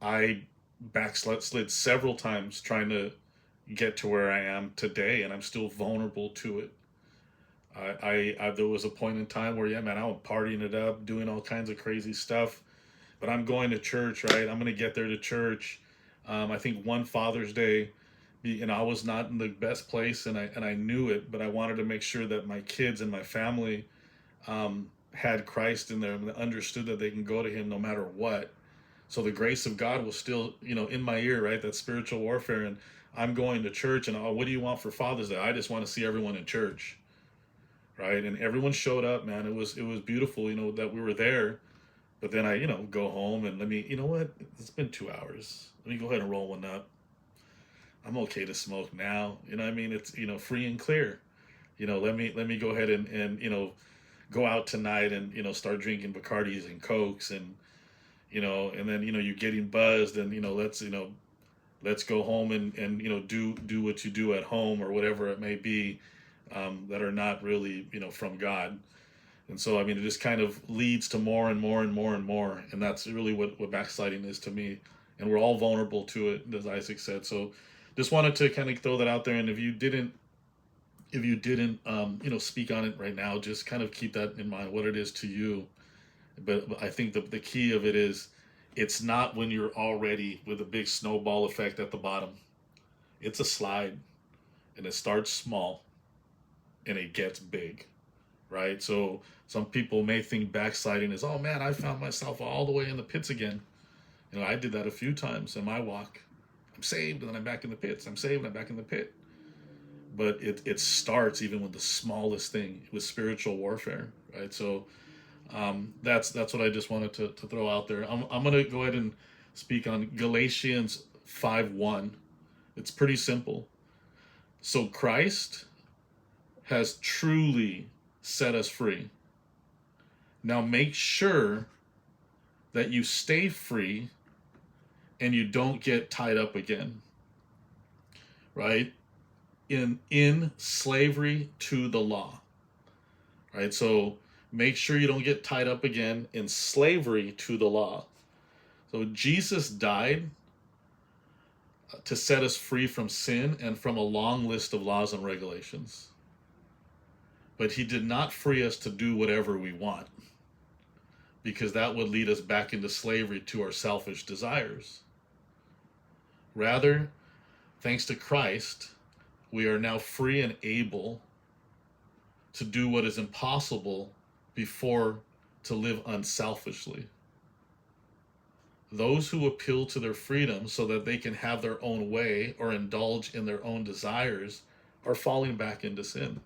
I backslid several times trying to get to where I am today, and I'm still vulnerable to it. There was a point in time where, yeah, man, I was partying it up, doing all kinds of crazy stuff. But I'm going to church, right? I'm gonna get there to church. I think one Father's Day, I was not in the best place, and I knew it, but I wanted to make sure that my kids and my family had Christ in there and understood that they can go to Him no matter what. So the grace of God was still, in my ear, right? That spiritual warfare, and I'm going to church, and oh, what do you want for Father's Day? I just want to see everyone in church, right? And everyone showed up, man. It was beautiful, that we were there. But then I, go home and you know what? It's been 2 hours. Let me go ahead and roll one up. I'm okay to smoke now. You know what I mean? It's, free and clear. Let me go ahead and go out tonight and, start drinking Bacardis and Cokes and then, you're getting buzzed and, let's go home and do what you do at home or whatever it may be, that are not really, from God. And so, I mean, it just kind of leads to more and more and more and more. And that's really what backsliding is to me. And we're all vulnerable to it, as Isaac said. So just wanted to kind of throw that out there. And if you didn't, speak on it right now, just kind of keep that in mind, what it is to you. But I think the key of it is it's not when you're already with a big snowball effect at the bottom. It's a slide, and it starts small and it gets big, right? So some people may think backsliding is, oh man, I found myself all the way in the pits again. I did that a few times in my walk. I'm saved and then I'm back in the pits. I'm saved and I'm back in the pit. But it starts even with the smallest thing, with spiritual warfare, right? So that's what I just wanted to throw out there. I'm going to go ahead and speak on Galatians 5:1. It's pretty simple. So Christ has truly set us free. Now make sure that you stay free and you don't get tied up again, right? In slavery to the law, right? So make sure you don't get tied up again in slavery to the law. So Jesus died to set us free from sin and from a long list of laws and regulations. But he did not free us to do whatever we want, because that would lead us back into slavery to our selfish desires. Rather, thanks to Christ, we are now free and able to do what is impossible before, to live unselfishly. Those who appeal to their freedom so that they can have their own way or indulge in their own desires are falling back into sin.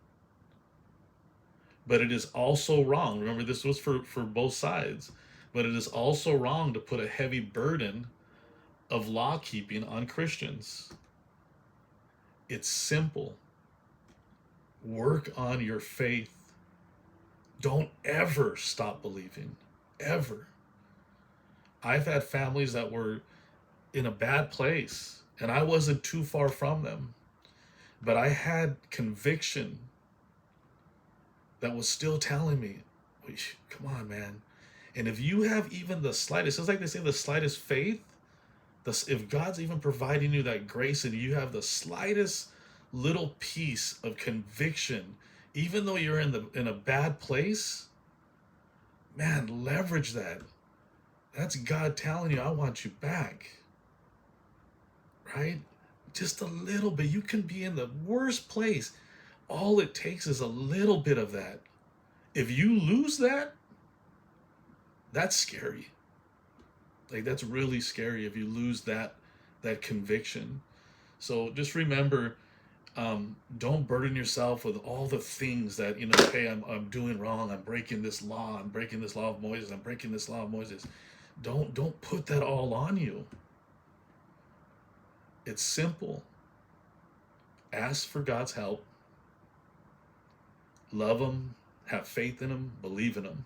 But it is also wrong. Remember, this was for both sides. But it is also wrong to put a heavy burden of law keeping on Christians. It's simple. Work on your faith. Don't ever stop believing. Ever. I've had families that were in a bad place, and I wasn't too far from them. But I had conviction that was still telling me, come on, man. And if you have even the slightest, it's like they say, the slightest faith, if God's even providing you that grace and you have the slightest little piece of conviction, even though you're in a bad place, man, leverage that. That's God telling you, I want you back. Right? Just a little bit. You can be in the worst place. All it takes is a little bit of that. If you lose that, that's scary. Like, that's really scary if you lose that conviction. So just remember, don't burden yourself with all the things that, hey, I'm doing wrong. I'm breaking this law. I'm breaking this law of Moses. I'm breaking this law of Moses. Don't put that all on you. It's simple. Ask for God's help. Love Him. Have faith in Him. Believe in Him.